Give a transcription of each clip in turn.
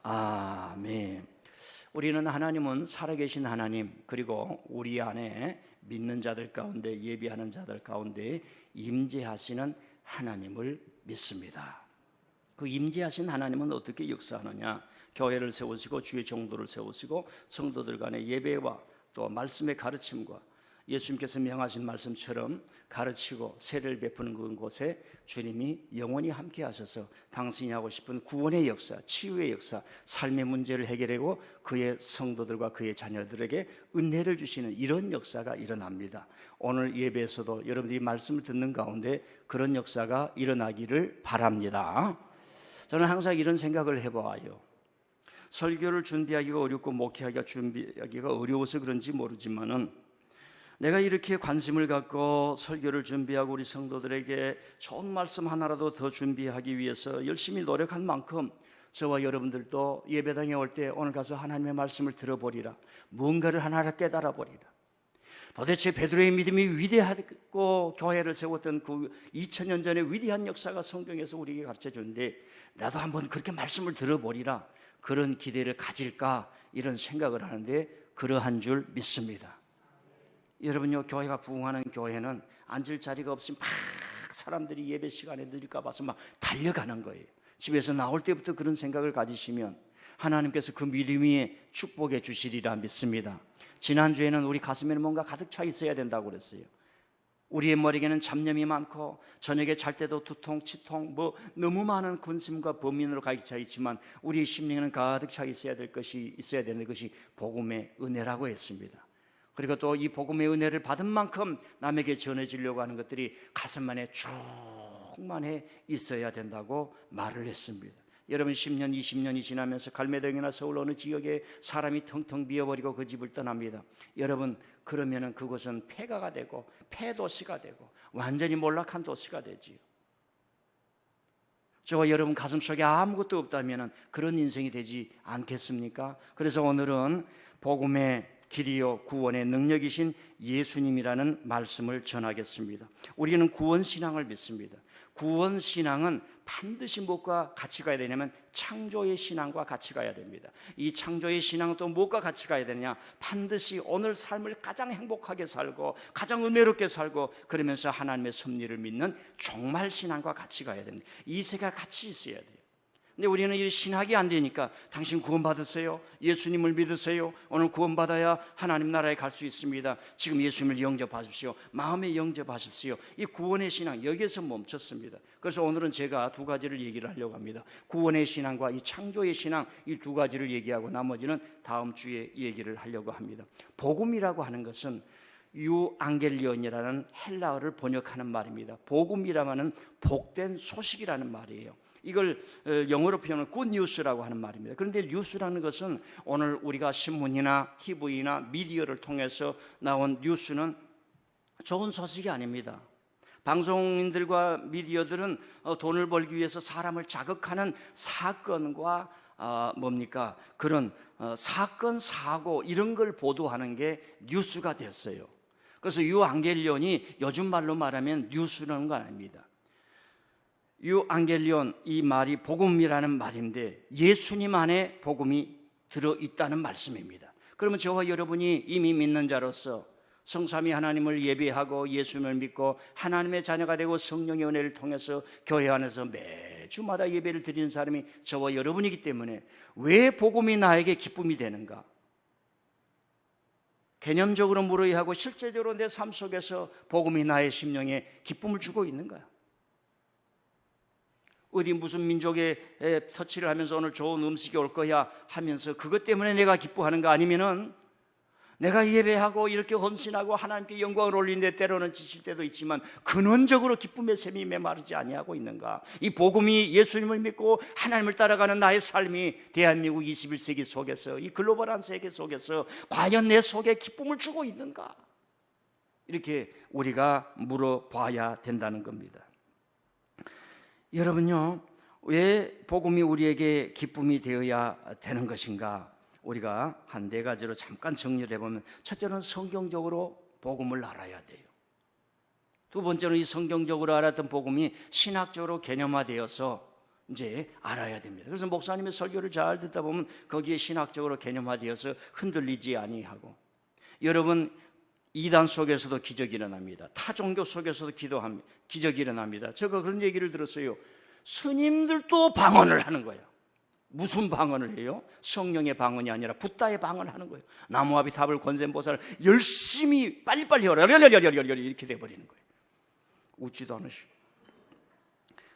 아멘. 우리는 하나님은 살아계신 하나님, 그리고 우리 안에 믿는 자들 가운데, 예비하는 자들 가운데 임재하시는 하나님을 믿습니다. 그 임재하신 하나님은 어떻게 역사하느냐? 교회를 세우시고 주의 정도를 세우시고 성도들 간의 예배와 또 말씀의 가르침과 예수님께서 명하신 말씀처럼 가르치고 세례를 베푸는 그곳에 주님이 영원히 함께 하셔서 당신이 하고 싶은 구원의 역사, 치유의 역사, 삶의 문제를 해결하고 그의 성도들과 그의 자녀들에게 은혜를 주시는 이런 역사가 일어납니다. 오늘 예배에서도 여러분들이 말씀을 듣는 가운데 그런 역사가 일어나기를 바랍니다. 저는 항상 이런 생각을 해봐요. 설교를 준비하기가 어렵고 목회하기가 준비하기가 어려워서 그런지 모르지만은 내가 이렇게 관심을 갖고 설교를 준비하고 우리 성도들에게 좋은 말씀 하나라도 더 준비하기 위해서 열심히 노력한 만큼 저와 여러분들도 예배당에 올 때 오늘 가서 하나님의 말씀을 들어보리라, 뭔가를 하나 깨달아 보리라. 도대체 베드로의 믿음이 위대하고 교회를 세웠던 그 2000년 전의 위대한 역사가 성경에서 우리에게 가르쳐 주는데 나도 한번 그렇게 말씀을 들어보리라, 그런 기대를 가질까 이런 생각을 하는데 그러한 줄 믿습니다. 여러분요, 교회가 부흥하는 교회는 앉을 자리가 없이 막 사람들이 예배 시간에 늦을까 봐서 막 달려가는 거예요. 집에서 나올 때부터 그런 생각을 가지시면 하나님께서 그 믿음 위에 축복해 주시리라 믿습니다. 지난주에는 우리 가슴에는 뭔가 가득 차 있어야 된다고 그랬어요. 우리의 머리에는 잡념이 많고 저녁에 잘 때도 두통, 치통, 너무 많은 근심과 범민으로 가득 차 있지만 우리의 심령에는 가득 차 있어야 되는 것이 복음의 은혜라고 했습니다. 그리고 또 이 복음의 은혜를 받은 만큼 남에게 전해지려고 하는 것들이 가슴 안에 충만해 있어야 된다고 말을 했습니다. 여러분 10년, 20년이 지나면서 갈매동이나 서울 어느 지역에 사람이 텅텅 비어버리고 그 집을 떠납니다. 여러분 그러면은 그곳은 폐가가 되고 폐도시가 되고 완전히 몰락한 도시가 되지요. 저와 여러분 가슴속에 아무것도 없다면 그런 인생이 되지 않겠습니까? 그래서 오늘은 복음의 길이요 구원의 능력이신 예수님이라는 말씀을 전하겠습니다. 우리는 구원신앙을 믿습니다. 구원신앙은 반드시 무엇과 같이 가야 되냐면 창조의 신앙과 같이 가야 됩니다. 이 창조의 신앙은 또 무엇과 같이 가야 되느냐? 반드시 오늘 삶을 가장 행복하게 살고 가장 은혜롭게 살고 그러면서 하나님의 섭리를 믿는 종말신앙과 같이 가야 됩니다. 이 세 가지가 같이 있어야 돼요. 근데 우리는 이 신학이 안 되니까 당신 구원받으세요, 예수님을 믿으세요, 오늘 구원받아야 하나님 나라에 갈 수 있습니다, 지금 예수님을 영접하십시오, 마음에 영접하십시오. 이 구원의 신앙 여기에서 멈췄습니다. 그래서 오늘은 제가 두 가지를 얘기를 하려고 합니다. 구원의 신앙과 이 창조의 신앙, 이 두 가지를 얘기하고 나머지는 다음 주에 얘기를 하려고 합니다. 복음이라고 하는 것은 유앙겔리온이라는 헬라어를 번역하는 말입니다. 복음이라는 복된 소식이라는 말이에요. 이걸 영어로 표현하면 good news라고 하는 말입니다. 그런데 뉴스라는 것은 오늘 우리가 신문이나 TV나 미디어를 통해서 나온 뉴스는 좋은 소식이 아닙니다. 방송인들과 미디어들은 돈을 벌기 위해서 사람을 자극하는 사건과 그런 사건, 사고 이런 걸 보도하는 게 뉴스가 됐어요. 그래서 유앙겔리온이 요즘 말로 말하면 뉴스라는 건 아닙니다. 유앙겔리온, 이 말이 복음이라는 말인데 예수님 안에 복음이 들어있다는 말씀입니다. 그러면 저와 여러분이 이미 믿는 자로서 성삼위 하나님을 예배하고 예수님을 믿고 하나님의 자녀가 되고 성령의 은혜를 통해서 교회 안에서 매주마다 예배를 드리는 사람이 저와 여러분이기 때문에 왜 복음이 나에게 기쁨이 되는가? 개념적으로 물어야 하고 실제적으로 내 삶 속에서 복음이 나의 심령에 기쁨을 주고 있는가? 어디 무슨 민족에 터치를 하면서 오늘 좋은 음식이 올 거야 하면서 그것 때문에 내가 기뻐하는가? 아니면은 내가 예배하고 이렇게 헌신하고 하나님께 영광을 올리는데 때로는 지칠 때도 있지만 근원적으로 기쁨의 샘이 메마르지 아니하고 있는가? 이 복음이 예수님을 믿고 하나님을 따라가는 나의 삶이 대한민국 21세기 속에서 이 글로벌한 세계 속에서 과연 내 속에 기쁨을 주고 있는가? 이렇게 우리가 물어봐야 된다는 겁니다. 여러분요, 왜 복음이 우리에게 기쁨이 되어야 되는 것인가? 우리가 한 네 가지로 잠깐 정리를 해보면, 첫째는 성경적으로 복음을 알아야 돼요. 두 번째는 이 성경적으로 알았던 복음이 신학적으로 개념화되어서 이제 알아야 됩니다. 그래서 목사님의 설교를 잘 듣다 보면 거기에 신학적으로 개념화되어서 흔들리지 아니하고, 여러분 이단 속에서도 기적이 일어납니다. 타 종교 속에서도 기적이 일어납니다. 제가 그런 얘기를 들었어요. 스님들도 방언을 하는 거예요. 무슨 방언을 해요? 성령의 방언이 아니라 붓다의 방언을 하는 거예요. 나무아비탑을 권센보살을 열심히 빨리빨리 이렇게 돼버리는 거예요. 웃지도 않으시고.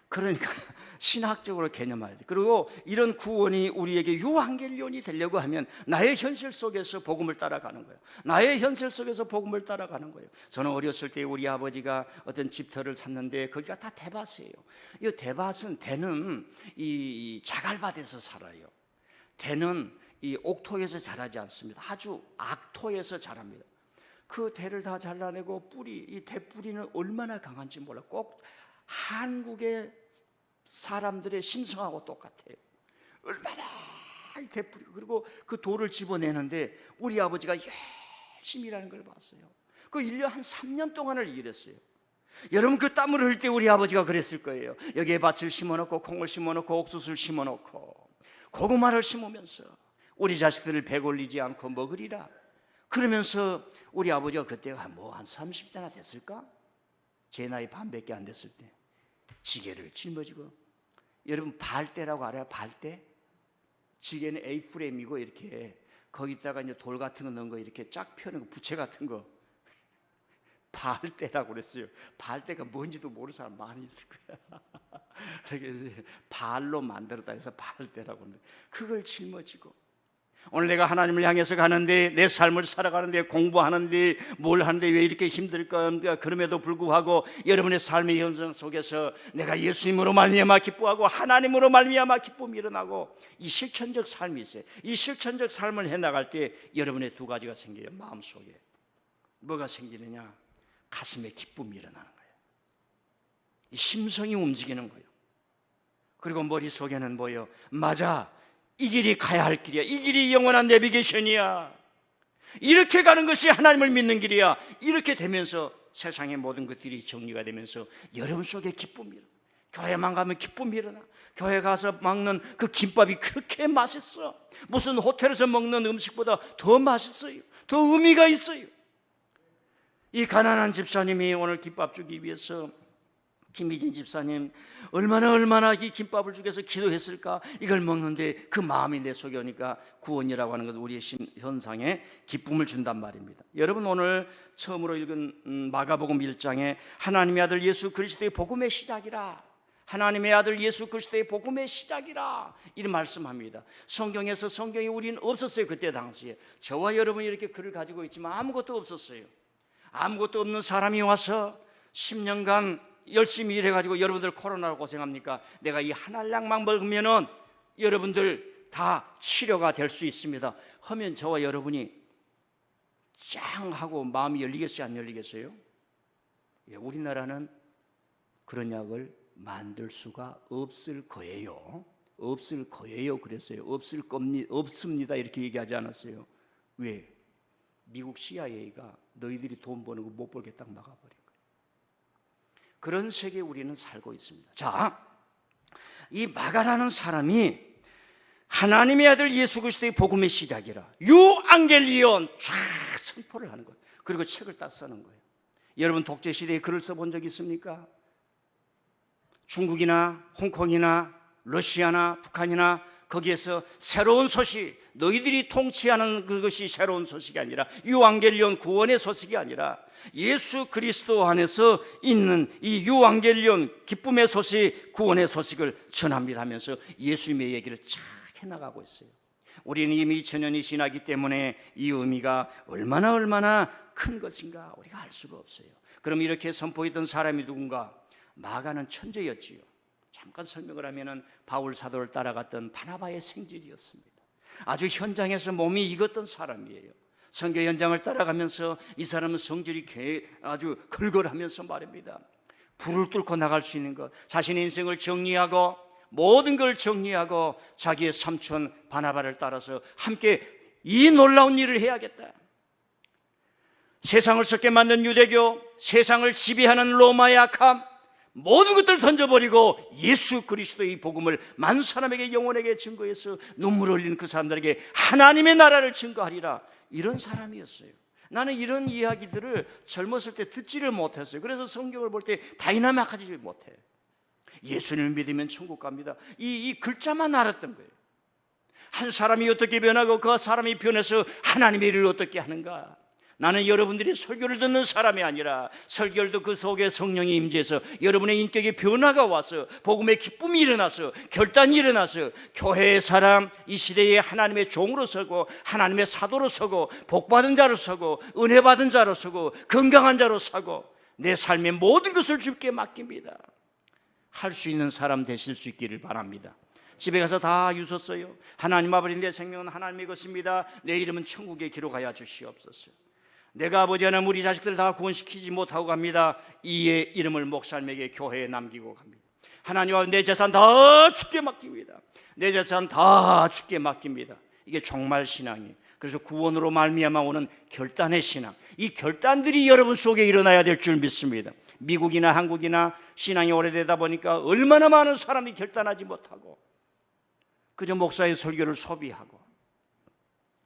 그러니까 신학적으로 개념화해야 돼. 그리고 이런 구원이 우리에게 유한겔리온이 되려고 하면 나의 현실 속에서 복음을 따라가는 거예요. 나의 현실 속에서 복음을 따라가는 거예요. 저는 어렸을 때 우리 아버지가 어떤 집터를 샀는데 거기가 다 대밭이에요. 이 대밭은 대는 이 자갈밭에서 살아요. 대는 이 옥토에서 자라지 않습니다. 아주 악토에서 자랍니다. 그 대를 다 잘라내고 이 대뿌리는 얼마나 강한지 몰라. 꼭 한국의 사람들의 심성하고 똑같아요. 얼마나 대뿌리. 그리고 그 돌을 집어내는데 우리 아버지가 열심히 일하는 걸 봤어요. 그 1년 한 3년 동안을 일했어요. 여러분 그 땀을 흘릴 때 우리 아버지가 그랬을 거예요. 여기에 밭을 심어놓고 콩을 심어놓고 옥수수를 심어놓고 고구마를 심으면서 우리 자식들을 배골리지 않고 먹으리라. 그러면서 우리 아버지가 그때가 뭐 한 30대나 됐을까? 제 나이 반밖에 안 됐을 때 지게를 짊어지고, 여러분 발대라고 알아요? 발대? 지게는 A프레임이고 이렇게 거기다가 이제 돌 같은 거 넣은 거 이렇게 쫙 펴는 거, 부채 같은 거 발대라고 그랬어요. 발대가 뭔지도 모르는 사람 많이 있을 거야. 그래서 발로 만들었다 해서 발대라고 하는데 그걸 짊어지고, 오늘 내가 하나님을 향해서 가는데 내 삶을 살아가는데 공부하는데 뭘 하는데 왜 이렇게 힘들까? 그럼에도 불구하고 여러분의 삶의 현상 속에서 내가 예수님으로 말미암아 기뻐하고 하나님으로 말미암아 기쁨이 일어나고 이 실천적 삶이 있어요. 이 실천적 삶을 해나갈 때 여러분의 두 가지가 생겨요. 마음속에 뭐가 생기느냐? 가슴에 기쁨이 일어나는 거예요. 이 심성이 움직이는 거예요. 그리고 머릿속에는 뭐예요? 맞아, 이 길이 가야 할 길이야. 이 길이 영원한 내비게이션이야. 이렇게 가는 것이 하나님을 믿는 길이야. 이렇게 되면서 세상의 모든 것들이 정리가 되면서 여러분 속에 기쁨이 일어나. 교회만 가면 기쁨이 일어나. 교회 가서 먹는 그 김밥이 그렇게 맛있어. 무슨 호텔에서 먹는 음식보다 더 맛있어요. 더 의미가 있어요. 이 가난한 집사님이 오늘 김밥 주기 위해서, 김미진 집사님 얼마나 이 김밥을 주기 위해서 기도했을까? 이걸 먹는데 그 마음이 내 속에 오니까 구원이라고 하는 것은 우리의 현상에 기쁨을 준단 말입니다. 여러분 오늘 처음으로 읽은 마가복음 1장에 하나님의 아들 예수 그리스도의 복음의 시작이라, 하나님의 아들 예수 그리스도의 복음의 시작이라 이런 말씀합니다. 성경에서 성경이 우리는 없었어요. 그때 당시에 저와 여러분이 이렇게 글을 가지고 있지만 아무것도 없었어요. 아무것도 없는 사람이 와서 10년간 열심히 일해가지고 여러분들 코로나로 고생합니까? 내가 이 한 알약만 먹으면은 여러분들 다 치료가 될 수 있습니다 하면 저와 여러분이 짱 하고 마음이 열리겠어요? 안 열리겠어요? 예, 우리나라는 그런 약을 만들 수가 없을 거예요. 없을 거예요. 그랬어요. 없습니다 이렇게 얘기하지 않았어요. 왜? 미국 CIA가 너희들이 돈 버는 거 못 벌게 딱 막아버린 거예요. 그런 세계에 우리는 살고 있습니다. 자, 이 마가라는 사람이 하나님의 아들 예수 그리스도의 복음의 시작이라 유앙겔리온 쫙 선포를 하는 거예요. 그리고 책을 딱 쓰는 거예요. 여러분 독재 시대에 글을 써본 적 있습니까? 중국이나 홍콩이나 러시아나 북한이나 거기에서 새로운 소식, 너희들이 통치하는 그것이 새로운 소식이 아니라 유앙겔리온 구원의 소식이 아니라 예수 그리스도 안에서 있는 이 유앙겔리온 기쁨의 소식, 구원의 소식을 전합니다 하면서 예수님의 얘기를 쫙 해나가고 있어요. 우리는 이미 2000년이 지나기 때문에 이 의미가 얼마나 큰 것인가 우리가 알 수가 없어요. 그럼 이렇게 선포했던 사람이 누군가? 마가는 천재였지요. 잠깐 설명을 하면은 바울 사도를 따라갔던 바나바의 생질이었습니다. 아주 현장에서 몸이 익었던 사람이에요. 선교 현장을 따라가면서 이 사람은 성질이 아주 걸걸하면서 말입니다. 불을 뚫고 나갈 수 있는 것, 자신의 인생을 정리하고 모든 걸 정리하고 자기의 삼촌 바나바를 따라서 함께 이 놀라운 일을 해야겠다. 세상을 썩게 만든 유대교, 세상을 지배하는 로마의 악함, 모든 것들을 던져버리고 예수 그리스도의 복음을 많은 사람에게, 영혼에게 증거해서 눈물 흘리는 그 사람들에게 하나님의 나라를 증거하리라. 이런 사람이었어요. 나는 이런 이야기들을 젊었을 때 듣지를 못했어요. 그래서 성경을 볼 때 다이나믹하지 못해. 예수님을 믿으면 천국 갑니다. 이 글자만 알았던 거예요. 한 사람이 어떻게 변하고 그 사람이 변해서 하나님의 일을 어떻게 하는가. 나는 여러분들이 설교를 듣는 사람이 아니라 설교도 그 속에 성령이 임재해서 여러분의 인격에 변화가 와서 복음의 기쁨이 일어나서 결단이 일어나서 교회의 사람, 이 시대에 하나님의 종으로 서고 하나님의 사도로 서고 복받은 자로 서고 은혜 받은 자로 서고 건강한 자로 서고 내 삶의 모든 것을 주께 맡깁니다. 할 수 있는 사람 되실 수 있기를 바랍니다. 집에 가서 다 유섰어요. 하나님 아버지, 내 생명은 하나님의 것입니다. 내 이름은 천국에 기록하여 주시옵소서. 내가 아버지 하나님 우리 자식들을 다 구원시키지 못하고 갑니다. 이의 이름을 목사님에게 교회에 남기고 갑니다. 하나님 아버지, 내 재산 다 주께 맡깁니다. 내 재산 다 주께 맡깁니다. 이게 정말 신앙이에요. 그래서 구원으로 말미암아 오는 결단의 신앙, 이 결단들이 여러분 속에 일어나야 될 줄 믿습니다. 미국이나 한국이나 신앙이 오래되다 보니까 얼마나 많은 사람이 결단하지 못하고 그저 목사의 설교를 소비하고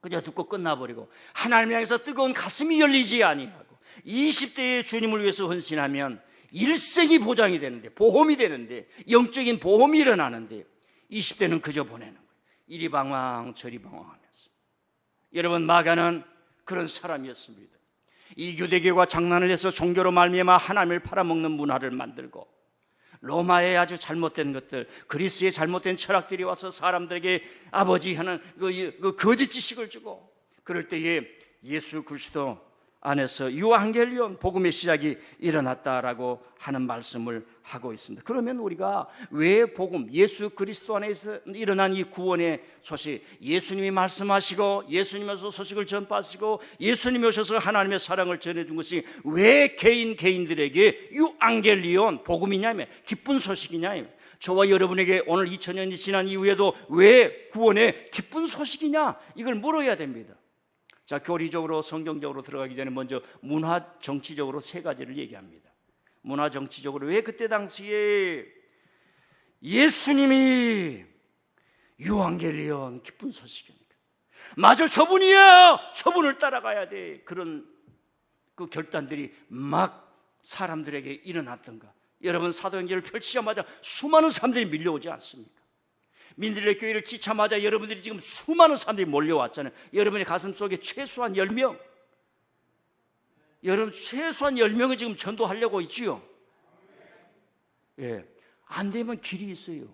그저 듣고 끝나버리고 하나님 향해서 뜨거운 가슴이 열리지 아니하고 20대에 주님을 위해서 헌신하면 일생이 보장이 되는데, 보험이 되는데, 영적인 보험이 일어나는데 20대는 그저 보내는 거예요. 이리 방황 저리 방황하면서. 여러분, 마가는 그런 사람이었습니다. 이 유대교가 장난을 해서 종교로 말미암아 하나님을 팔아먹는 문화를 만들고 로마의 아주 잘못된 것들, 그리스의 잘못된 철학들이 와서 사람들에게 아버지 하는 그 거짓 지식을 주고, 그럴 때에 예수 그리스도 안에서 유앙겔리온 복음의 시작이 일어났다라고 하는 말씀을 하고 있습니다. 그러면 우리가 왜 복음, 예수 그리스도 안에서 일어난 이 구원의 소식, 예수님이 말씀하시고 예수님에서 소식을 전파하시고 예수님이 오셔서 하나님의 사랑을 전해준 것이 왜 개인들에게 유앙겔리온 복음이냐면, 기쁜 소식이냐면, 저와 여러분에게 오늘 2000년이 지난 이후에도 왜 구원의 기쁜 소식이냐, 이걸 물어야 됩니다. 자, 교리적으로 성경적으로 들어가기 전에 먼저 문화 정치적으로 세 가지를 얘기합니다. 문화 정치적으로 왜 그때 당시에 예수님이 유앙겔리온 기쁜 소식입니까? 맞아, 저분이야, 저분을 따라가야 돼. 그런 그 결단들이 막 사람들에게 일어났던가. 여러분, 사도행전을 펼치자마자 수많은 사람들이 밀려오지 않습니까? 민들레 교회를 짓자마자 여러분들이 지금 수많은 사람들이 몰려왔잖아요. 여러분의 가슴 속에 최소한 10명, 여러분 최소한 10명은 지금 전도하려고 있지요. 예, 안 되면 길이 있어요.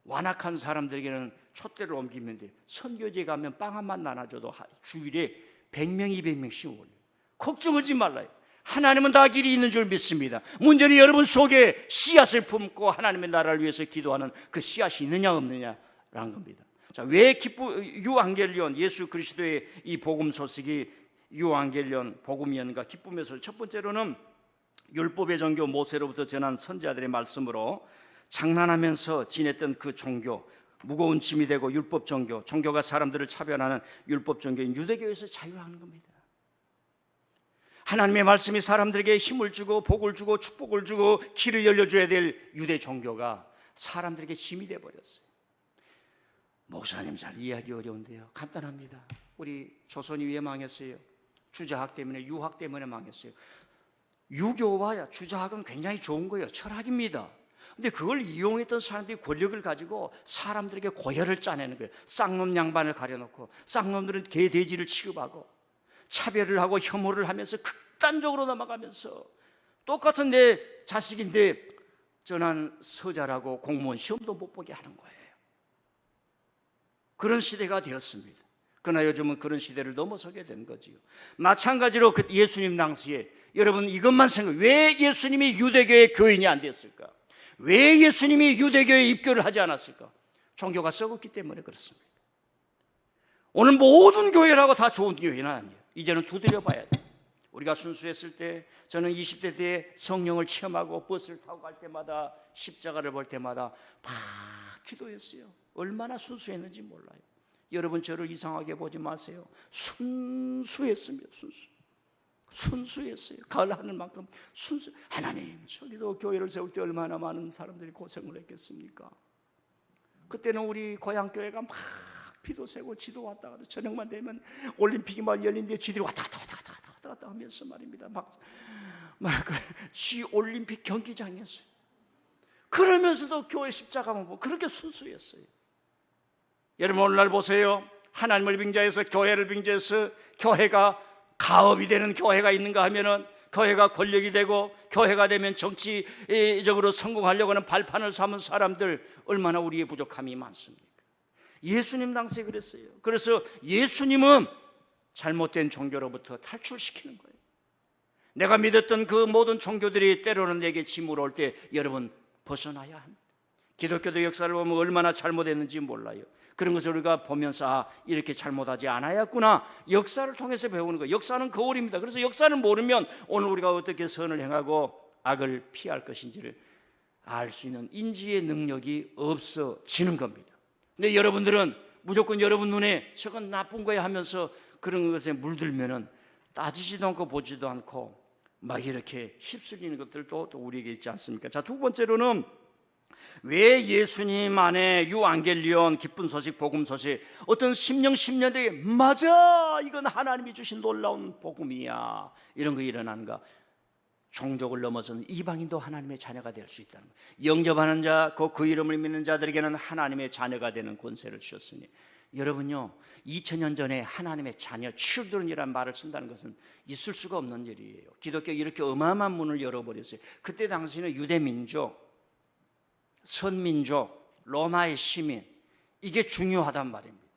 완악한 사람들에게는 촛대를 옮기면 돼. 선교제 가면 빵 한 만 나눠줘도 주일에 100명, 200명씩 올려. 걱정하지 말라요. 하나님은 다 길이 있는 줄 믿습니다. 문제는 여러분 속에 씨앗을 품고 하나님의 나라를 위해서 기도하는 그 씨앗이 있느냐 없느냐라는 겁니다. 자, 왜 유앙겔리온, 예수 그리스도의 이 복음 소식이 유앙겔리온 복음이었는가? 기쁨의 소식. 첫 번째로는 율법의 종교 모세로부터 전한 선지자들의 말씀으로 장난하면서 지냈던 그 종교, 무거운 짐이 되고 율법 종교, 종교가 사람들을 차별하는 율법 종교인 유대교에서 자유하는 겁니다. 하나님의 말씀이 사람들에게 힘을 주고 복을 주고 축복을 주고 길을 열려줘야 될 유대 종교가 사람들에게 짐이 되어버렸어요. 목사님, 잘 이해하기 어려운데요. 간단합니다. 우리 조선이 왜 망했어요? 주자학 때문에, 유학 때문에 망했어요. 유교와 주자학은 굉장히 좋은 거예요. 철학입니다. 근데 그걸 이용했던 사람들이 권력을 가지고 사람들에게 고혈을 짜내는 거예요. 쌍놈 양반을 가려놓고 쌍놈들은 개 돼지를 취급하고 차별을 하고 혐오를 하면서 극단적으로 넘어가면서 똑같은 내 자식인데 저는 서자라고 공무원 시험도 못 보게 하는 거예요. 그런 시대가 되었습니다. 그러나 요즘은 그런 시대를 넘어서게 된 거지요. 마찬가지로 그 예수님 당시에 여러분 이것만 생각해. 왜 예수님이 유대교의 교인이 안 됐을까? 왜 예수님이 유대교에 입교를 하지 않았을까? 종교가 썩었기 때문에 그렇습니다. 오늘 모든 교회라고 다 좋은 교회는 아니에요. 이제는 두드려 봐야 돼요. 우리가 순수했을 때, 저는 20대 때 성령을 체험하고 버스를 타고 갈 때마다 십자가를 볼 때마다 막 기도했어요. 얼마나 순수했는지 몰라요. 여러분 저를 이상하게 보지 마세요. 순수했습니다. 순수. 순수했어요. 가을 하늘만큼 순수. 하나님, 저기도 교회를 세울 때 얼마나 많은 사람들이 고생을 했겠습니까? 그때는 우리 고향 교회가 막 비도 새고 지도 왔다 갔다, 저녁만 되면 올림픽이 막 열린데 쥐들이 왔다 갔다 하면서 말입니다. 쥐 올림픽 경기장이었어요. 그러면서도 교회 십자가만 보고 그렇게 순수했어요. 여러분, 오늘날 보세요. 하나님을 빙자해서 교회를 빙자해서 교회가 가업이 되는 교회가 있는가 하면은, 교회가 권력이 되고 교회가 되면 정치적으로 성공하려고 하는 발판을 삼은 사람들, 얼마나 우리의 부족함이 많습니까? 예수님 당시에 그랬어요. 그래서 예수님은 잘못된 종교로부터 탈출시키는 거예요. 내가 믿었던 그 모든 종교들이 때로는 내게 짐으로 올 때 여러분 벗어나야 합니다. 기독교도 역사를 보면 얼마나 잘못했는지 몰라요. 그런 것을 우리가 보면서 이렇게 잘못하지 않아야구나, 역사를 통해서 배우는 거예요. 역사는 거울입니다. 그래서 역사를 모르면 오늘 우리가 어떻게 선을 행하고 악을 피할 것인지를 알 수 있는 인지의 능력이 없어지는 겁니다. 근데 여러분들은 무조건 여러분 눈에 저건 나쁜 거야 하면서 그런 것에 물들면은 따지지도 않고 보지도 않고 막 이렇게 휩쓸리는 것들도 또 우리에게 있지 않습니까? 자, 두 번째로는 왜 예수님 안에 유앙겔리온, 기쁜 소식, 복음 소식, 어떤 심령 10년들이 맞아, 이건 하나님이 주신 놀라운 복음이야, 이런 거 일어나는가? 종족을 넘어서는 이방인도 하나님의 자녀가 될 수 있다는 거예요. 영접하는 자, 그 이름을 믿는 자들에게는 하나님의 자녀가 되는 권세를 주셨으니, 여러분요, 2000년 전에 하나님의 자녀, children이라는 말을 쓴다는 것은 있을 수가 없는 일이에요. 기독교가 이렇게 어마어마한 문을 열어버렸어요. 그때 당시는 유대민족, 선민족, 로마의 시민, 이게 중요하단 말입니다.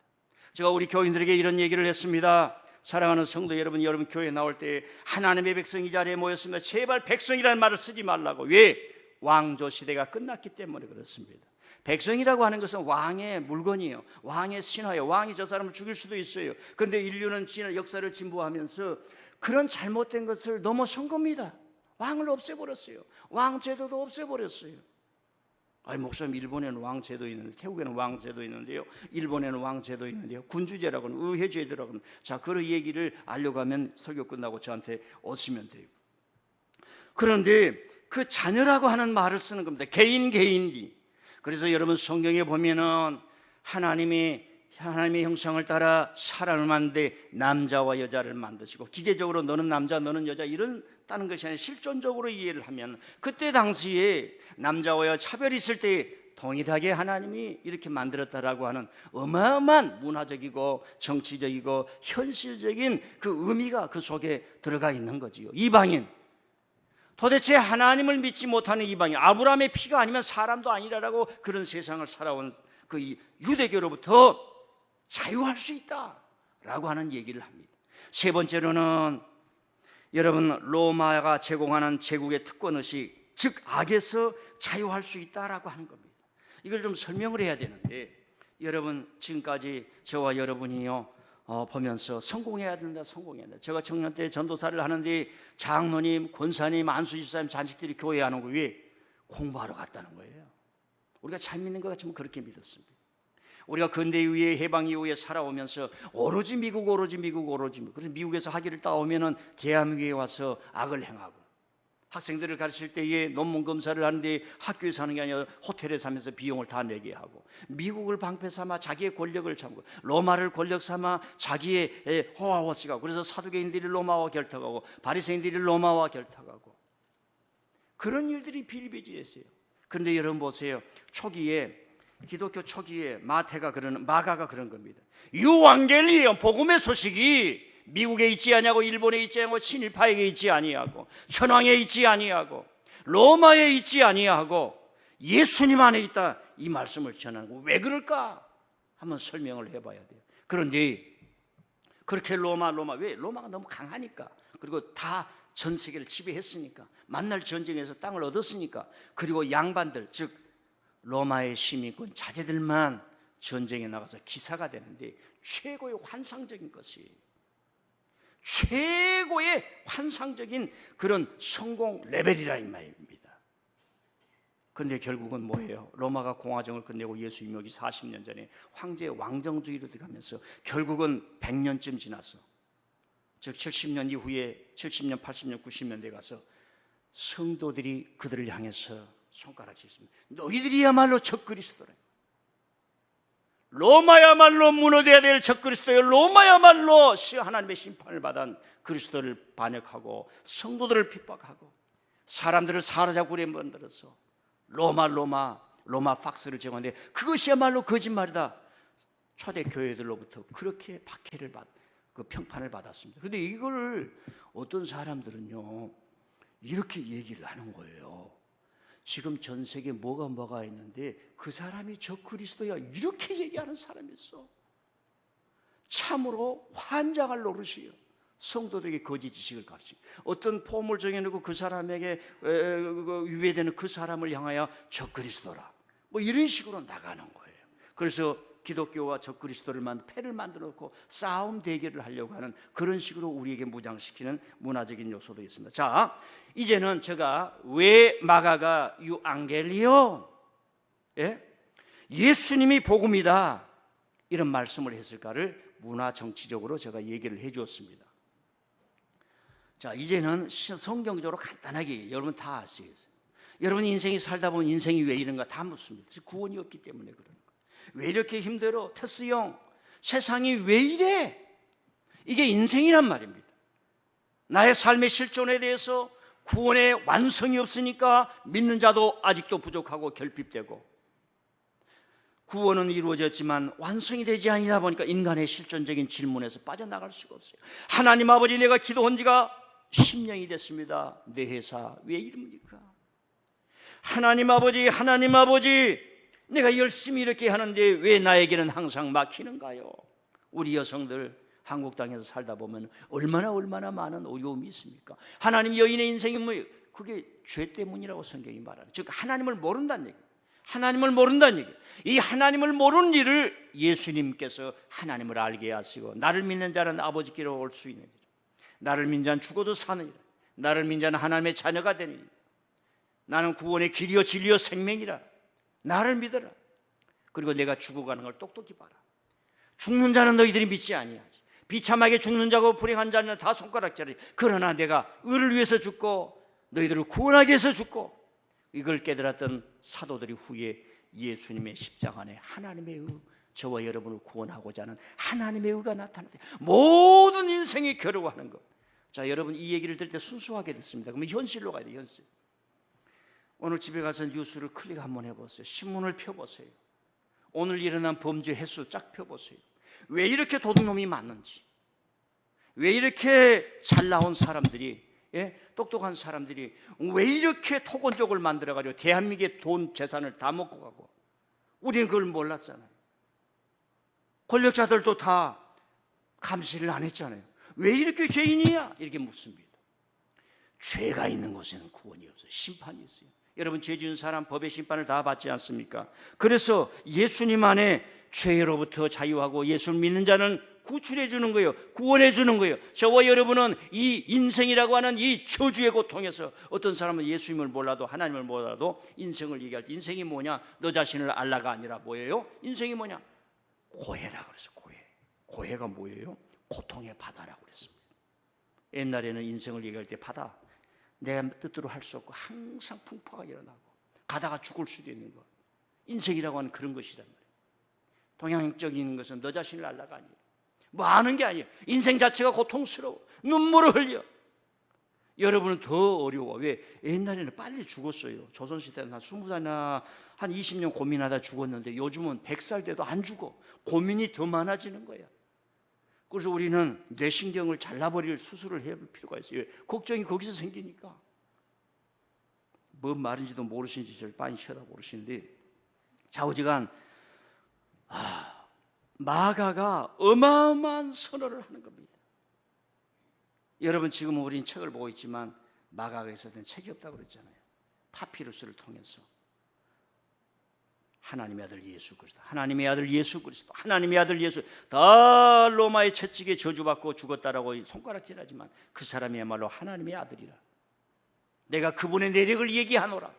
제가 우리 교인들에게 이런 얘기를 했습니다. 사랑하는 성도 여러분, 여러분 교회 나올 때 하나님의 백성이 자리에 모였습니다. 제발 백성이라는 말을 쓰지 말라고. 왜? 왕조 시대가 끝났기 때문에 그렇습니다. 백성이라고 하는 것은 왕의 물건이에요. 왕의 신화예요. 왕이 저 사람을 죽일 수도 있어요. 그런데 인류는 역사를 진보하면서 그런 잘못된 것을 넘어선 겁니다. 왕을 없애버렸어요. 왕 제도도 없애버렸어요. 아니, 목사님, 일본에는 왕제도 있는데, 태국에는 왕제도 있는데요, 일본에는 왕제도 있는데요, 군주제라고는, 의회제도라고는. 자, 그런 얘기를 알려고 하면 설교 끝나고 저한테 오시면 돼요. 그런데 그 자녀라고 하는 말을 쓰는 겁니다. 개인이. 그래서 여러분 성경에 보면은 하나님의 형상을 따라 사람을 만드는데 남자와 여자를 만드시고, 기계적으로 너는 남자 너는 여자 이런다는 것이 아니라 실존적으로 이해를 하면, 그때 당시에 남자와 여자 차별이 있을 때 동일하게 하나님이 이렇게 만들었다라고 하는 어마어마한 문화적이고 정치적이고 현실적인 그 의미가 그 속에 들어가 있는 거지요. 이방인, 도대체 하나님을 믿지 못하는 이방인, 아브라함의 피가 아니면 사람도 아니라라고 그런 세상을 살아온 그 유대교로부터 자유할 수 있다라고 하는 얘기를 합니다. 세 번째로는 여러분, 로마가 제공하는 제국의 특권의식, 즉 악에서 자유할 수 있다라고 하는 겁니다. 이걸 좀 설명을 해야 되는데, 여러분 지금까지 저와 여러분이요 보면서 성공해야 된다. 제가 청년 때 전도사를 하는데 장로님, 권사님, 안수집사님, 잔식들이 교회에 안 오고 왜? 공부하러 갔다는 거예요. 우리가 잘 믿는 것 같지만 그렇게 믿었습니다. 우리가 근대 이후에, 해방 이후에 살아오면서 오로지 미국. 그래서 미국에서 학위를 따오면은 대한민국에 와서 악을 행하고, 학생들을 가르칠 때에 논문 검사를 하는데 학교에서 하는 게 아니라 호텔에서 하면서 비용을 다 내게 하고, 미국을 방패 삼아 자기의 권력을 잡고, 로마를 권력 삼아 자기의 호화호식하고, 그래서 사두개인들이 로마와 결탁하고 바리새인들이 로마와 결탁하고, 그런 일들이 비일비재했어요. 그런데 여러분 보세요. 기독교 초기에 마가가 그런 겁니다. 유앙겔리온, 복음의 소식이 미국에 있지 아니하고, 일본에 있지 아니하고, 친일파에게 있지 아니하고, 천황에 있지 아니하고, 로마에 있지 아니하고 예수님 안에 있다, 이 말씀을 전하는 거. 왜 그럴까? 한번 설명을 해봐야 돼요. 그런데 그렇게 왜? 로마가 너무 강하니까, 그리고 다 전 세계를 지배했으니까, 만날 전쟁에서 땅을 얻었으니까, 그리고 양반들, 즉 로마의 시민권 자제들만 전쟁에 나가서 기사가 되는데, 최고의 환상적인 것이, 최고의 환상적인 그런 성공 레벨이라 이 말입니다. 그런데 결국은 뭐예요? 로마가 공화정을 끝내고 예수 임하기 40년 전에 황제의 왕정주의로 들어가면서 결국은 100년쯤 지나서 즉 70년 이후에 70년, 80년, 90년대에 가서 성도들이 그들을 향해서 손가락질했습니다. 너희들이야말로 적그리스도라. 로마야말로 무너져야 될 적그리스도요, 로마야말로 하나님의 심판을 받은 그리스도를 반역하고 성도들을 핍박하고 사람들을 사로잡고 만들어서 로마 팍스를 제공하는데 그것이야말로 거짓말이다. 초대 교회들로부터 그렇게 박해를 그 평판을 받았습니다. 그런데 이걸 어떤 사람들은요 이렇게 얘기를 하는 거예요. 지금 전 세계에 뭐가 있는데 그 사람이 적그리스도야, 이렇게 얘기하는 사람이 있어. 참으로 환장할 노릇이에요. 성도들에게 거짓 지식을 가르치고 어떤 폼을 정해놓고 그 사람에게 위배되는 그 사람을 향하여 적그리스도라, 뭐 이런 식으로 나가는 거예요. 그래서 기독교와 적그리스도를 패를 만들어 놓고 싸움 대결을 하려고 하는 그런 식으로 우리에게 무장시키는 문화적인 요소도 있습니다. 자, 이제는 제가 왜 마가가 유앙겔리온, 예수님이 복음이다 이런 말씀을 했을까를 문화 정치적으로 제가 얘기를 해 주었습니다. 자, 이제는 성경적으로 간단하게 여러분 다 아시겠어요? 여러분 인생이 살다 보면 인생이 왜 이런가 다 묻습니다. 구원이 없기 때문에 그러는 거예요. 왜 이렇게 힘들어? 테스 형, 세상이 왜 이래? 이게 인생이란 말입니다. 나의 삶의 실존에 대해서 구원의 완성이 없으니까 믿는 자도 아직도 부족하고 결핍되고, 구원은 이루어졌지만 완성이 되지 아니다 보니까 인간의 실존적인 질문에서 빠져나갈 수가 없어요. 하나님 아버지, 내가 기도한 지가 10년이 됐습니다. 내 회사 왜 이럽니까? 하나님 아버지, 내가 열심히 이렇게 하는데 왜 나에게는 항상 막히는가요? 우리 여성들 한국 땅에서 살다 보면 얼마나 많은 어려움이 있습니까? 하나님, 여인의 인생이 뭐예요? 그게 죄 때문이라고 성경이 말하는, 즉 하나님을 모른다는 얘기예요. 하나님을 모른다는 얘기예요. 이 하나님을 모르는 일을 예수님께서 하나님을 알게 하시고, 나를 믿는 자는 아버지께로 올 수 있는 일, 나를 믿는 자는 죽어도 사는 일, 나를 믿는 자는 하나님의 자녀가 되는 일, 나는 구원의 길이요 진리요 생명이라, 나를 믿어라. 그리고 내가 죽어가는 걸 똑똑히 봐라. 죽는 자는 너희들이 믿지 아니하지. 비참하게 죽는 자고 불행한 자는 다 손가락질하지. 그러나 내가 의를 위해서 죽고 너희들을 구원하기 위해서 죽고, 이걸 깨달았던 사도들이 후에 예수님의 십자가 안에 하나님의 의, 저와 여러분을 구원하고자 하는 하나님의 의가 나타났대. 모든 인생이 겨루어하는 것. 자, 여러분 이 얘기를 들을 때 순수하게 듣습니다. 그러면 현실로 가야 돼요. 현실. 오늘 집에 가서 뉴스를 클릭 한번 해보세요. 신문을 펴보세요. 오늘 일어난 범죄 횟수 쫙 펴보세요. 왜 이렇게 도둑놈이 많은지, 왜 이렇게 잘 나온 사람들이, 똑똑한 사람들이 왜 이렇게 토건족을 만들어가지고 대한민국의 돈 재산을 다 먹고 가고, 우리는 그걸 몰랐잖아요. 권력자들도 다 감시를 안 했잖아요. 왜 이렇게 죄인이야? 이렇게 묻습니다. 죄가 있는 곳에는 구원이 없어요. 심판이 있어요. 여러분, 죄 지은 사람 법의 심판을 다 받지 않습니까? 그래서 예수님 안에 죄로부터 자유하고 예수를 믿는 자는 구출해 주는 거예요. 구원해 주는 거예요. 저와 여러분은 이 인생이라고 하는 이 저주의 고통에서, 어떤 사람은 예수님을 몰라도 하나님을 몰라도 인생을 얘기할 때, 인생이 뭐냐? 너 자신을 알라가 아니라 뭐예요? 인생이 뭐냐? 고해라 그래서 고해가 뭐예요? 고통의 바다라고 그랬습니다. 옛날에는 인생을 얘기할 때 바다, 내 뜻대로 할 수 없고 항상 풍파가 일어나고 가다가 죽을 수도 있는 것, 인생이라고 하는 그런 것이란 말이에요. 동양적인 것은 너 자신을 알라가 아니에요. 뭐 아는 게 아니에요. 인생 자체가 고통스러워. 눈물을 흘려. 여러분은 더 어려워. 왜? 옛날에는 빨리 죽었어요. 조선시대는 한 20살이나 한 20년 고민하다 죽었는데 요즘은 100살 돼도 안 죽어. 고민이 더 많아지는 거야. 그래서 우리는 뇌신경을 잘라버릴 수술을 해볼 필요가 있어요. 걱정이 거기서 생기니까. 뭔 말인지도 모르시는지 저를 빤히 쳐다보시는데, 좌우지간 마가가 어마어마한 선언을 하는 겁니다. 여러분, 지금 우리는 책을 보고 있지만 마가에서는 책이 없다고 그랬잖아요. 파피루스를 통해서 하나님의 아들 예수 그리스도, 하나님의 아들 예수 그리스도, 하나님의 아들 예수, 다 로마의 채찍에 저주받고 죽었다라고 손가락질하지만 그 사람이야말로 하나님의 아들이라. 내가 그분의 내력을 얘기하노라.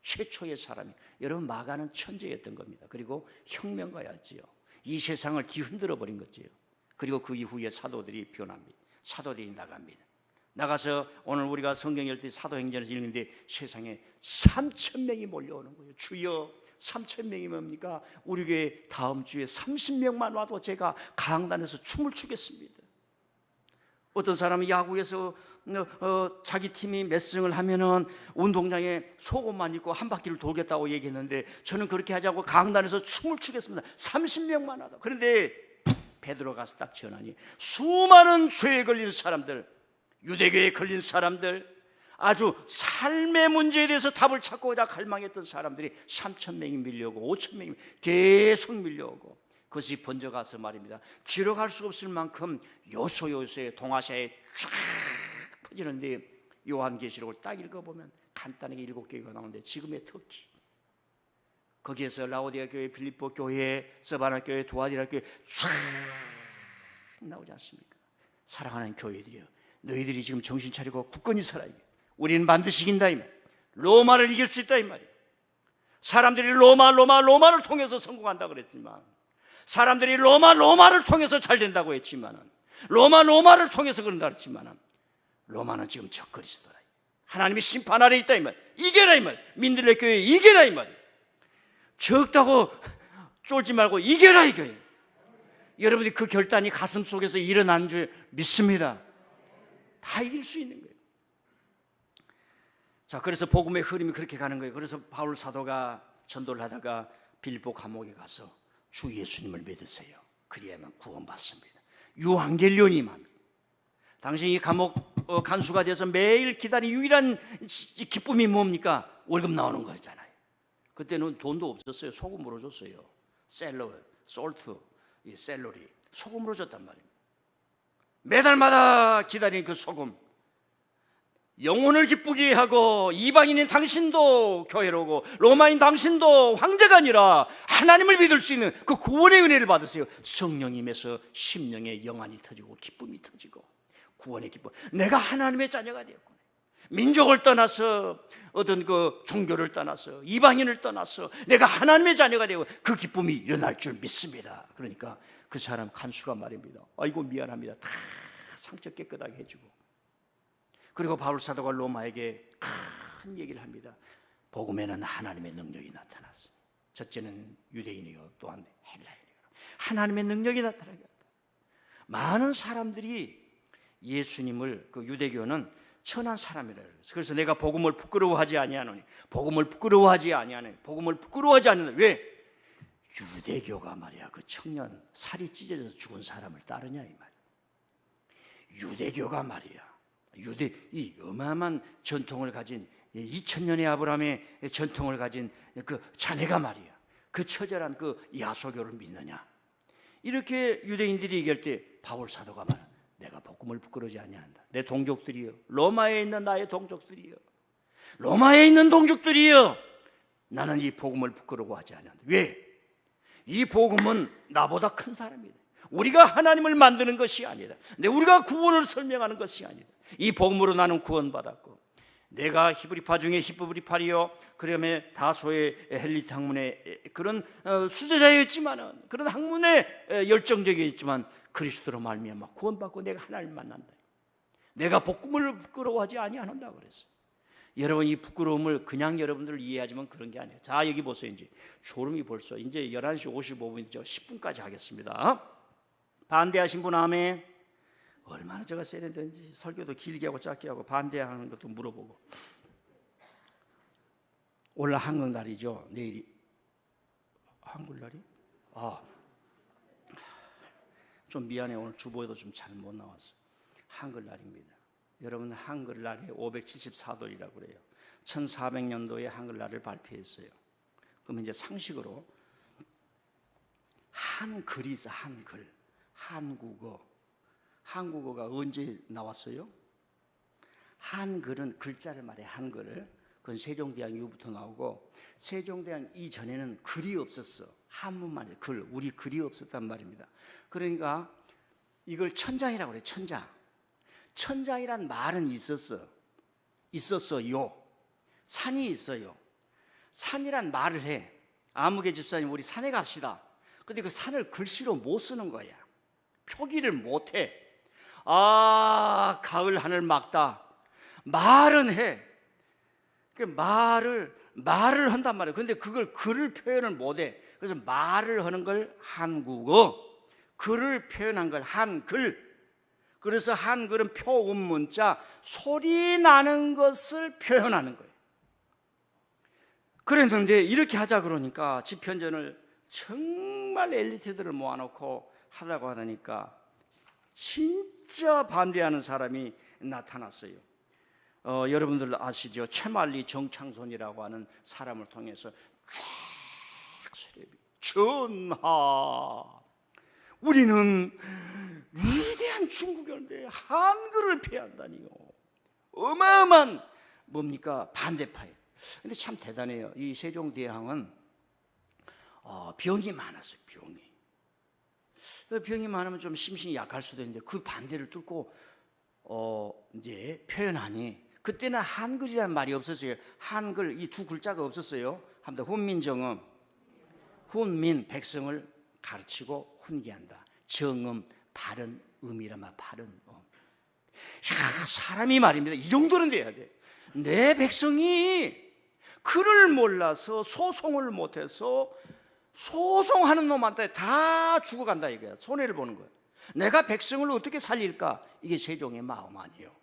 최초의 사람이. 여러분, 마가는 천재였던 겁니다. 그리고 혁명가였지요. 이 세상을 뒤흔들어 버린 거지요. 그리고 그 이후에 사도들이 변합니다. 사도들이 나갑니다. 나가서 오늘 우리가 성경 읽을 때 사도행전을 읽는데 세상에 3,000명이 몰려오는 거예요. 주여, 3,000명이 뭡니까? 우리 교회 다음 주에 30명만 와도 제가 강단에서 춤을 추겠습니다. 어떤 사람은 야구에서 자기 팀이 몇 승을 하면은 운동장에 속옷만 입고 한 바퀴를 돌겠다고 얘기했는데, 저는 그렇게 하지 않고 강단에서 춤을 추겠습니다. 30명만 와도. 그런데 베드로 가서 딱 전하니 수많은 죄에 걸린 사람들, 유대교에 걸린 사람들, 아주 삶의 문제에 대해서 답을 찾고자 갈망했던 사람들이 3,000명이 밀려오고 5,000명이 계속 밀려오고, 그것이 번져가서 말입니다, 기록할 수 없을 만큼 요소요소에 동아시아에 쫙 퍼지는데, 요한계시록을 딱 읽어보면 간단하게 7개가 나오는데, 지금의 터키, 거기에서 라오디아 교회, 빌립보 교회, 서바나 교회, 두아디라 교회 쫙 나오지 않습니까? 사랑하는 교회들이여, 너희들이 지금 정신 차리고 굳건히 살아야 돼. 우리는 반드시 이긴다 이 말. 로마를 이길 수 있다 이 말이에요. 사람들이 로마를 통해서 성공한다 그랬지만, 사람들이 로마를 통해서 잘 된다고 했지만, 로마를 통해서 그런다 그랬지만, 로마는 지금 적그리스도라. 하나님의 심판 아래 있다 이 말. 이겨라 이 말. 민들레 교회 이겨라 이 말. 적다고 쫄지 말고 이겨라 이거예요. 여러분이 그 결단이 가슴 속에서 일어난 줄 믿습니다. 다 이길 수 있는 거예요. 자, 그래서 복음의 흐름이 그렇게 가는 거예요. 그래서 바울 사도가 전도를 하다가 빌립보 감옥에 가서 주 예수님을 믿으세요. 그리야만 구원받습니다. 유한겔리온이만. 당시 이 감옥 간수가 돼서 매일 기다린 유일한 기쁨이 뭡니까? 월급 나오는 거잖아요. 그때는 돈도 없었어요. 소금으로 줬어요. 솔트, 이 샐러리 소금으로 줬단 말입니다. 매달마다 기다린 그 소금, 영혼을 기쁘게 하고 이방인인 당신도 교회로 오고 로마인 당신도 황제가 아니라 하나님을 믿을 수 있는 그 구원의 은혜를 받으세요. 성령이 임해서 심령의 영안이 터지고 기쁨이 터지고 구원의 기쁨. 내가 하나님의 자녀가 되었구나. 민족을 떠나서 어떤 그 종교를 떠나서 이방인을 떠나서 내가 하나님의 자녀가 되고 그 기쁨이 일어날 줄 믿습니다. 그러니까 그 사람 간수가 말입니다. 아이고 미안합니다. 다 상처 깨끗하게 해주고, 그리고 바울 사도가 로마에게 큰 얘기를 합니다. 복음에는 하나님의 능력이 나타났어. 첫째는 유대인이요, 또한 헬라인이요. 하나님의 능력이 나타나게 한다. 많은 사람들이 예수님을, 그 유대교는 천한 사람이라 그랬어요. 그래서 내가 복음을 부끄러워하지 아니하노니, 복음을 부끄러워하지 아니하노니, 복음을 부끄러워하지 않는다. 왜? 유대교가 말이야, 그 청년 살이 찢어져서 죽은 사람을 따르냐 이 말. 유대교가 말이야, 이 어마어마한 전통을 가진 2000년의 아브라함의 전통을 가진 그 자네가 말이야, 그 처절한 그 야소교를 믿느냐. 이렇게 유대인들이 얘기할 때 바울 사도가 말이야, 내가 복음을 부끄러워하지 아니한다. 내 동족들이여, 로마에 있는 나의 동족들이여, 로마에 있는 동족들이여, 나는 이 복음을 부끄러워하지 아니한다. 왜? 이 복음은 나보다 큰 사람이다. 우리가 하나님을 만드는 것이 아니다. 우리가 구원을 설명하는 것이 아니다. 이 복음으로 나는 구원받았고, 내가 히브리파 중에 히브리파리요, 그러면 다소의 헬리트 학문의 그런 수제자였지만은, 그런 학문에 열정적이었지만 그리스도로 말미암아 구원받고 내가 하나님을 만난다. 내가 복음을 부끄러워하지 아니한다 그랬어. 여러분, 이 부끄러움을 그냥 여러분들 이해하지만 그런 게 아니에요. 자, 여기 보세요. 이제 졸음이 벌써 이제 11시 55분이죠. 10분까지 하겠습니다. 반대하신 분 아멘. 얼마나 제가 세련된지, 설교도 길게 하고 짧게 하고 반대하는 것도 물어보고. 오늘 한글날이죠. 내일이 한글날이? 좀 미안해. 오늘 주보에도 좀 잘 못 나왔어. 한글날입니다. 여러분, 한글날이 574돌이라고 그래요. 1400년도에 한글날을 발표했어요. 그럼 이제 상식으로 한글이 있어. 한글, 한국어가 언제 나왔어요? 한글은 글자를 말해. 한글, 그건 세종대왕 이후부터 나오고, 세종대왕 이전에는 글이 없었어. 한문만 해. 글, 우리 글이 없었단 말입니다. 그러니까 이걸 천장이라고 그래. 천장이란 말은 있었어요. 산이 있어요. 산이란 말을 해. 아무개 집사님, 우리 산에 갑시다. 근데 그 산을 글씨로 못 쓰는 거야. 표기를 못 해. 아, 가을 하늘 막다. 말은 해. 그 말을 한단 말이에요. 근데 그걸 글을 표현을 못해. 그래서 말을 하는 걸 한국어, 글을 표현한 걸 한글. 그래서 한글은 표음 문자, 소리 나는 것을 표현하는 거예요. 그랬는데 이렇게 하자 그러니까 집현전을 정말 엘리트들을 모아놓고 하다고 하다니까 진짜 반대하는 사람이 나타났어요. 여러분들 아시죠? 최만리 정창손이라고 하는 사람을 통해서 쫙 수레비, 전하, 우리는 위대한 중국인데 한글을 폐한다니요. 어마어마한 뭡니까? 반대파예요. 근데 참 대단해요. 이 세종대왕은 병이 많았어요. 병이 많으면 좀 심신이 약할 수도 있는데 그 반대를 뚫고 이제 표현하니, 그때는 한글이라는 말이 없었어요. 한글 이 두 글자가 없었어요. 한번 더, 훈민정음, 훈민 백성을 가르치고 훈계한다. 정음, 바른 음이란 말, 바른 음. 야, 사람이 말입니다. 이 정도는 돼야 돼. 내 백성이 글을 몰라서 소송을 못해서 소송하는 놈한테 다 죽어간다 이거야. 손해를 보는 거야. 내가 백성을 어떻게 살릴까? 이게 세종의 마음 아니에요.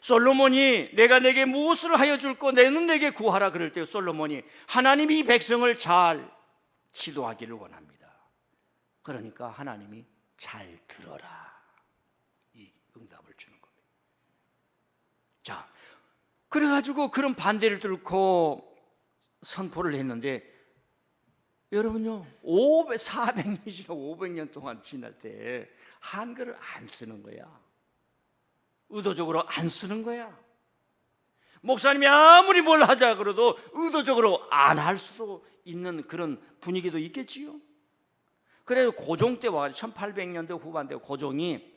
솔로몬이 내가 내게 무엇을 하여 줄고 너는 내게 구하라 그럴 때 솔로몬이 하나님이 이 백성을 잘 지도하기를 원합니다. 그러니까 하나님이 잘 들어라, 이 응답을 주는 겁니다. 자, 그래가지고 그런 반대를 뚫고 선포를 했는데, 여러분요, 400년이나 500년 동안 지날 때 한글을 안 쓰는 거야. 의도적으로 안 쓰는 거야. 목사님이 아무리 뭘 하자 그래도 의도적으로 안 할 수도 있는 그런 분위기도 있겠지요. 그래서 고종 때 와가지고 1800년대 후반대 고종이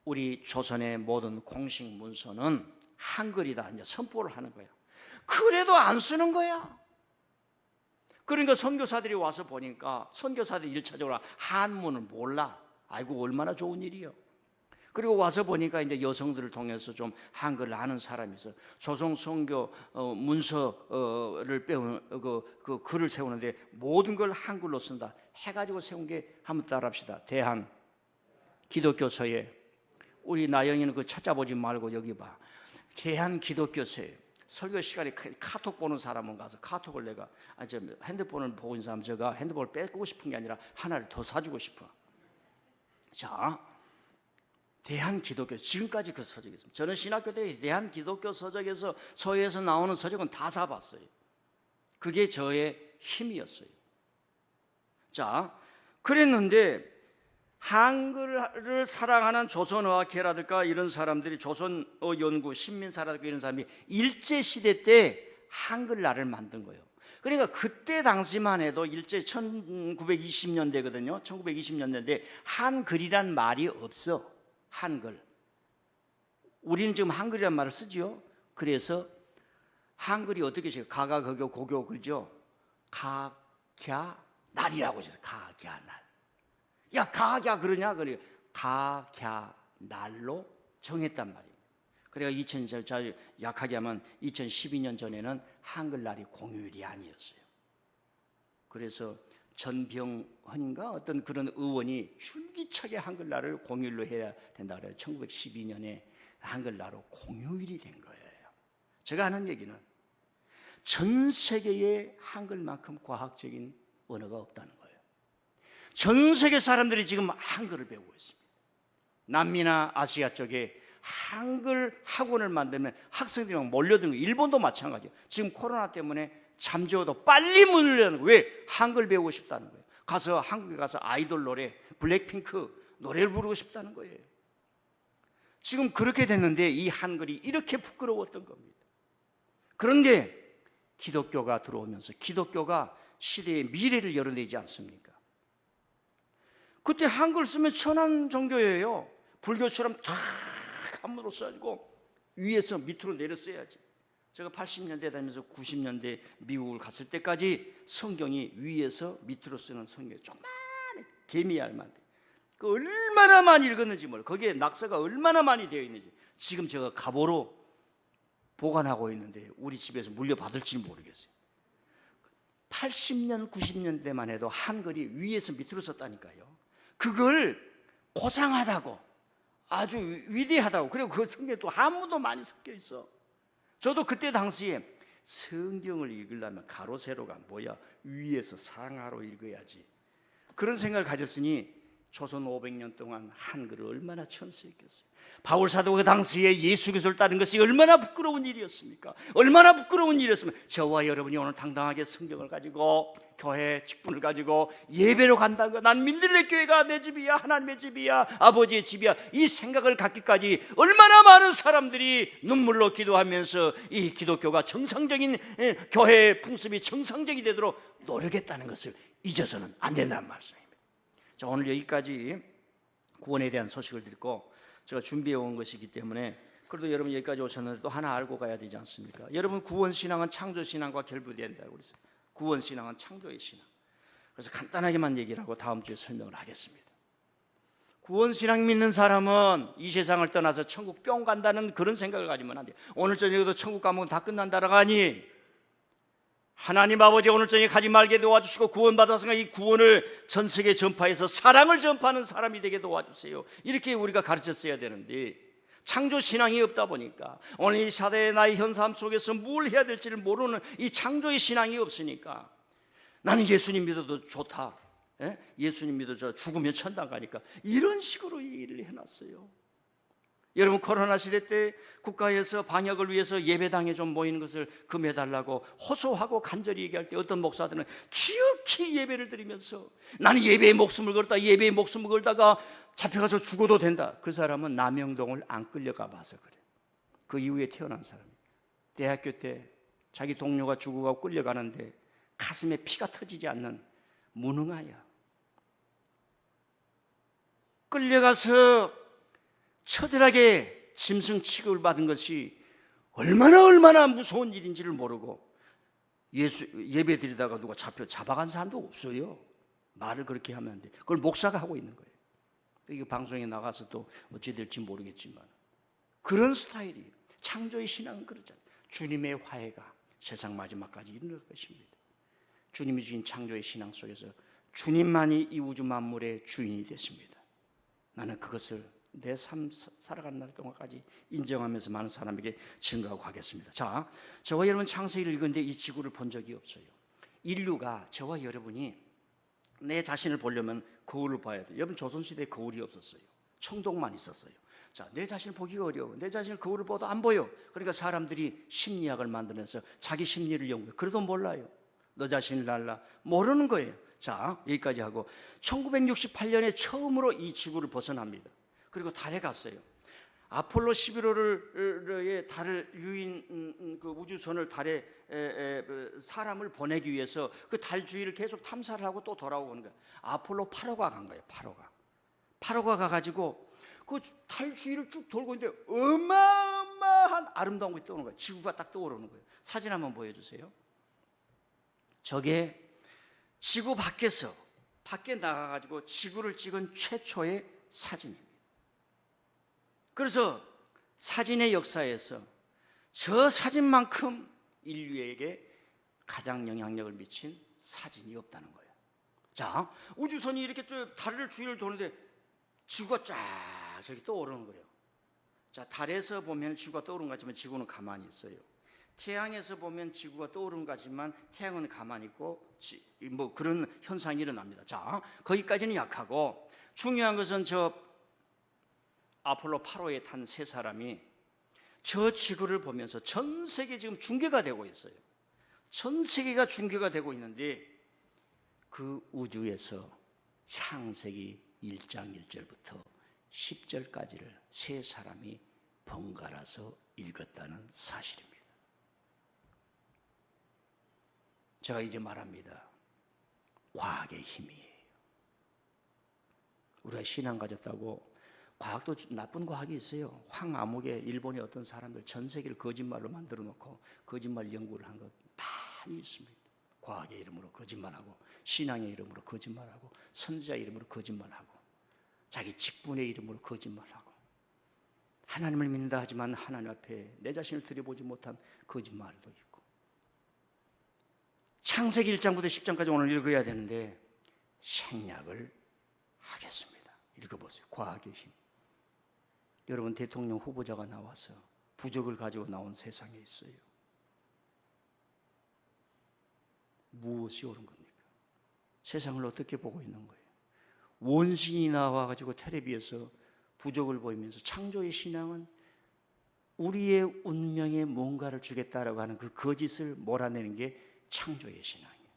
우리 조선의 모든 공식 문서는 한글이다 이제 선포를 하는 거야. 그래도 안 쓰는 거야. 그러니까 선교사들이 와서 보니까 선교사들이 일차적으로 한문을 몰라. 아이고 얼마나 좋은 일이요. 그리고 와서 보니까 이제 여성들을 통해서 좀 한글을 아는 사람이 있어. 조선 선교 문서를 빼온 그 글을 세우는데 모든 걸 한글로 쓴다. 해가지고 세운 게 한번 따라합시다. 대한 기독교서에, 우리 나영이는 그 찾아보지 말고 여기 봐. 대한 기독교서에 설교 시간에 카톡 보는 사람은 가서 카톡을 내가 핸드폰을 보고 있는 사람 제가 핸드폰을 뺏고 싶은 게 아니라 하나를 더 사주고 싶어. 자, 대한기독교 지금까지 그 서적이 있습니다. 저는 신학교 때 대한기독교 서적에서 서예에서 나오는 서적은 다 사봤어요. 그게 저의 힘이었어요. 자, 그랬는데 한글을 사랑하는 조선어학회라든가 이런 사람들이, 조선어 연구 신민사라든가 이런 사람이 일제시대 때 한글날을 만든 거예요. 그러니까 그때 당시만 해도 일제 1920년대거든요 1920년대인데 한글이란 말이 없어. 한글, 우리는 지금 한글이란 말을 쓰지요. 그래서 한글이 어떻게 써요? 가가 거교 고교 그죠? 가갸 날이라고 해서 가갸 날. 야, 가갸 그러냐? 그래. 가갸 날로 정했단 말이에요. 그래가 약하게 하면 2012년 전에는 한글날이 공휴일이 아니었어요. 그래서 전병헌인가 어떤 그런 의원이 줄기차게 한글날을 공휴일로 해야 된다 그래요. 1912년에 한글날로 공휴일이 된 거예요. 제가 하는 얘기는 전 세계에 한글만큼 과학적인 언어가 없다는 거예요. 전 세계 사람들이 지금 한글을 배우고 있습니다. 남미나 아시아 쪽에 한글 학원을 만들면 학생들이 막 몰려드는 거예요. 일본도 마찬가지예요. 지금 코로나 때문에 잠재워도 빨리 문을 여는 거예요. 왜? 한글 배우고 싶다는 거예요. 가서 한국에 가서 아이돌 노래, 블랙핑크 노래를 부르고 싶다는 거예요. 지금 그렇게 됐는데 이 한글이 이렇게 부끄러웠던 겁니다. 그런데 기독교가 들어오면서 기독교가 시대의 미래를 열어내지 않습니까? 그때 한글 쓰면 천한 종교예요. 불교처럼 다 한문으로 써가지고 위에서 밑으로 내려 써야지. 제가 80년대 다니면서 90년대 미국을 갔을 때까지 성경이 위에서 밑으로 쓰는 성경이 조그마한 개미알만 돼. 그 얼마나 많이 읽었는지 몰라요. 거기에 낙서가 얼마나 많이 되어 있는지. 지금 제가 갑오로 보관하고 있는데 우리 집에서 물려받을지 모르겠어요. 80년, 90년대만 해도 한글이 위에서 밑으로 썼다니까요. 그걸 고상하다고, 아주 위대하다고. 그리고 그 성경에 또 한문도 많이 섞여 있어. 저도 그때 당시에 성경을 읽으려면 가로 세로가 뭐야, 위에서 상하로 읽어야지, 그런 생각을 가졌으니 조선 500년 동안 한글을 얼마나 천수했겠어요. 바울 사도가 그 당시에 예수 그리스도를 따른 것이 얼마나 부끄러운 일이었습니까? 얼마나 부끄러운 일이었으면 저와 여러분이 오늘 당당하게 성경을 가지고 교회 직분을 가지고 예배로 간다는 거, 난 민들레 교회가 내 집이야, 하나님의 집이야, 아버지의 집이야, 이 생각을 갖기까지 얼마나 많은 사람들이 눈물로 기도하면서 이 기독교가 정상적인 교회 풍습이 정상적이 되도록 노력했다는 것을 잊어서는 안 된다는 말씀입니다. 자, 오늘 여기까지 구원에 대한 소식을 듣고 제가 준비해 온 것이기 때문에, 그래도 여러분 여기까지 오셨는데 또 하나 알고 가야 되지 않습니까? 여러분, 구원신앙은 창조신앙과 결부된다고 그랬어요. 구원신앙은 창조의 신앙. 그래서 간단하게만 얘기를 하고 다음 주에 설명을 하겠습니다. 구원신앙 믿는 사람은 이 세상을 떠나서 천국 뿅 간다는 그런 생각을 가지면 안 돼요. 오늘 저녁에도 천국 가면 다 끝난다라고 하니, 하나님 아버지 오늘 저녁에 가지 말게 도와주시고 구원받았으니까 이 구원을 전 세계에 전파해서 사랑을 전파하는 사람이 되게 도와주세요. 이렇게 우리가 가르쳤어야 되는데, 창조신앙이 없다 보니까 오늘 이 사대의 나의 현삶 속에서 뭘 해야 될지를 모르는 이 창조의 신앙이 없으니까, 나는 예수님 믿어도 좋다, 예수님 믿어도 죽으면 천당 가니까, 이런 식으로 얘기를 해놨어요. 여러분, 코로나 시대 때 국가에서 방역을 위해서 예배당에 좀 모이는 것을 금해달라고 호소하고 간절히 얘기할 때 어떤 목사들은 기억히 예배를 드리면서 나는 예배에 목숨을 걸었다, 예배에 목숨을 걸다가 잡혀가서 죽어도 된다. 그 사람은 남영동을 안 끌려가 봐서 그래. 그 이후에 태어난 사람이에요. 대학교 때 자기 동료가 죽어가고 끌려가는데 가슴에 피가 터지지 않는 무능아야. 끌려가서 처절하게 짐승 취급을 받은 것이 얼마나 무서운 일인지를 모르고 예배 드리다가 누가 잡아간 사람도 없어요. 말을 그렇게 하면 안 돼. 그걸 목사가 하고 있는 거예요. 이게 방송에 나가서 또 어찌 될지 모르겠지만 그런 스타일이에요. 창조의 신앙은 그렇잖아요. 주님의 화해가 세상 마지막까지 이르는 것입니다. 주님이 주신 창조의 신앙 속에서 주님만이 이 우주 만물의 주인이 됐습니다. 나는 그것을 내 삶 살아가는 날 동안까지 인정하면서 많은 사람에게 증거하고 가겠습니다. 자, 저와 여러분 창세기를 읽었는데 이 지구를 본 적이 없어요. 인류가, 저와 여러분이 내 자신을 보려면 거울을 봐야 돼요. 여러분, 조선시대에 거울이 없었어요. 청동만 있었어요. 자, 내 자신을 보기가 어려워. 내 자신을 거울을 봐도 안 보여. 그러니까 사람들이 심리학을 만들면서 자기 심리를 연구해. 그래도 몰라요. 너 자신을 알라, 모르는 거예요. 자, 여기까지 하고 1968년에 처음으로 이 지구를 벗어납니다. 그리고 달에 갔어요. 아폴로 11호의 달을 유인 그 우주선을 달에 사람을 보내기 위해서 그 달 주위를 계속 탐사를 하고 또 돌아오는 거예요. 아폴로 8호가 간 거예요. 8호가 가가지고 그 달 주위를 쭉 돌고 있는데 어마어마한 아름다운 것이 떠오르는 거예요. 지구가 딱 떠오르는 거예요. 사진 한번 보여주세요. 저게 지구 밖에 나가가지고 지구를 찍은 최초의 사진입니다. 그래서 사진의 역사에서 저 사진만큼 인류에게 가장 영향력을 미친 사진이 없다는 거예요. 자, 우주선이 이렇게 달을 주위를 도는데 지구가 쫙 저기 떠오르는 거예요. 자, 달에서 보면 지구가 떠오르는 것 같지만 지구는 가만히 있어요. 태양에서 보면 지구가 떠오르는 것 같지만 태양은 가만히 있고 뭐 그런 현상이 일어납니다. 자, 거기까지는 약하고 중요한 것은 저 아폴로 8호에 탄 세 사람이 저 지구를 보면서 전 세계 지금 중계가 되고 있어요. 전 세계가 중계가 되고 있는데 그 우주에서 창세기 1장 1절부터 10절까지를 세 사람이 번갈아서 읽었다는 사실입니다. 제가 이제 말합니다. 과학의 힘이에요. 우리가 신앙 가졌다고 과학도 나쁜 과학이 있어요. 황암흑에 일본의 어떤 사람들 전 세계를 거짓말로 만들어 놓고 거짓말 연구를 한 것 많이 있습니다. 과학의 이름으로 거짓말하고 신앙의 이름으로 거짓말하고 선지자 이름으로 거짓말하고. 자기 직분의 이름으로 거짓말하고, 하나님을 믿는다 하지만 하나님 앞에 내 자신을 들여보지 못한 거짓말도 있고. 창세기 1장부터 10장까지 오늘 읽어야 되는데 생략을 하겠습니다. 읽어보세요. 과학의 힘. 여러분, 대통령 후보자가 나와서 부적을 가지고 나온 세상에 있어요. 무엇이 옳은 겁니까? 세상을 어떻게 보고 있는 거예요? 원신이 나와가지고 텔레비에서 부적을 보이면서 창조의 신앙은 우리의 운명에 뭔가를 주겠다라고 하는 그 거짓을 몰아내는 게 창조의 신앙이에요.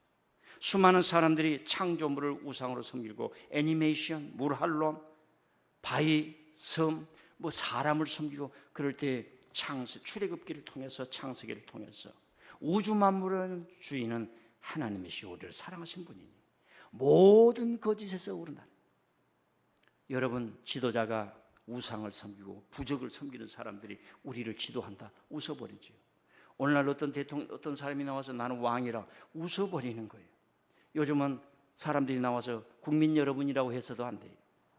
수많은 사람들이 창조물을 우상으로 섬기고 애니메이션, 물한론, 바위, 섬, 사람을 섬기고, 그럴 때 출애굽기를 통해서, 창세기를 통해서 우주 만물의 주인은 하나님이시오, 우리를 사랑하신 분이니 모든 거짓에서 우러나는. 여러분, 지도자가 우상을 섬기고 부적을 섬기는 사람들이 우리를 지도한다, 웃어버리지요. 오늘날 어떤 대통령, 어떤 사람이 나와서 나는 왕이라 웃어버리는 거예요. 요즘은 사람들이 나와서 국민 여러분이라고 해서도 안 돼요.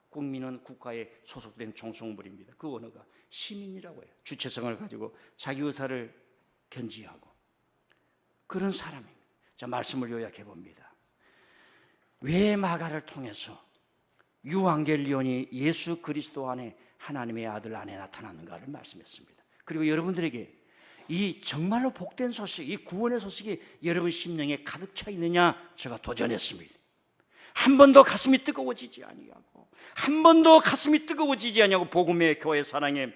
국민은 국가에 소속된 종속물입니다. 그 언어가 시민이라고 해요. 주체성을 가지고 자기 의사를 견지하고 그런 사람입니다. 자, 말씀을 요약해 봅니다. 왜 마가를 통해서 유앙겔리온이 예수 그리스도 안에 하나님의 아들 안에 나타나는가를 말씀했습니다. 그리고 여러분들에게 이 정말로 복된 소식, 이 구원의 소식이 여러분 심령에 가득 차 있느냐 제가 도전했습니다. 한 번도 가슴이 뜨거워지지 아니하고, 한 번도 가슴이 뜨거워지지 아니하고 복음의 교회 사랑에,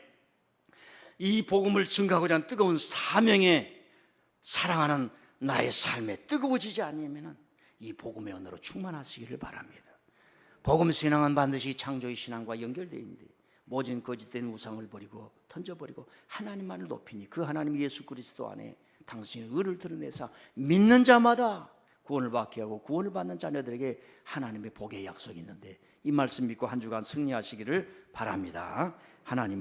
이 복음을 증거하고자 하는 뜨거운 사명에, 사랑하는 나의 삶에 뜨거워지지 아니하면 이 복음의 언어로 충만하시기를 바랍니다. 복음 신앙은 반드시 창조의 신앙과 연결되어 있는데 모진 거짓된 우상을 버리고 던져버리고 하나님만을 높이니 그 하나님 예수 그리스도 안에 당신의 의를 드러내사 믿는 자마다 구원을 받게 하고, 구원을 받는 자녀들에게 하나님의 복의 약속이 있는데 이 말씀 믿고 한 주간 승리하시기를 바랍니다. 하나님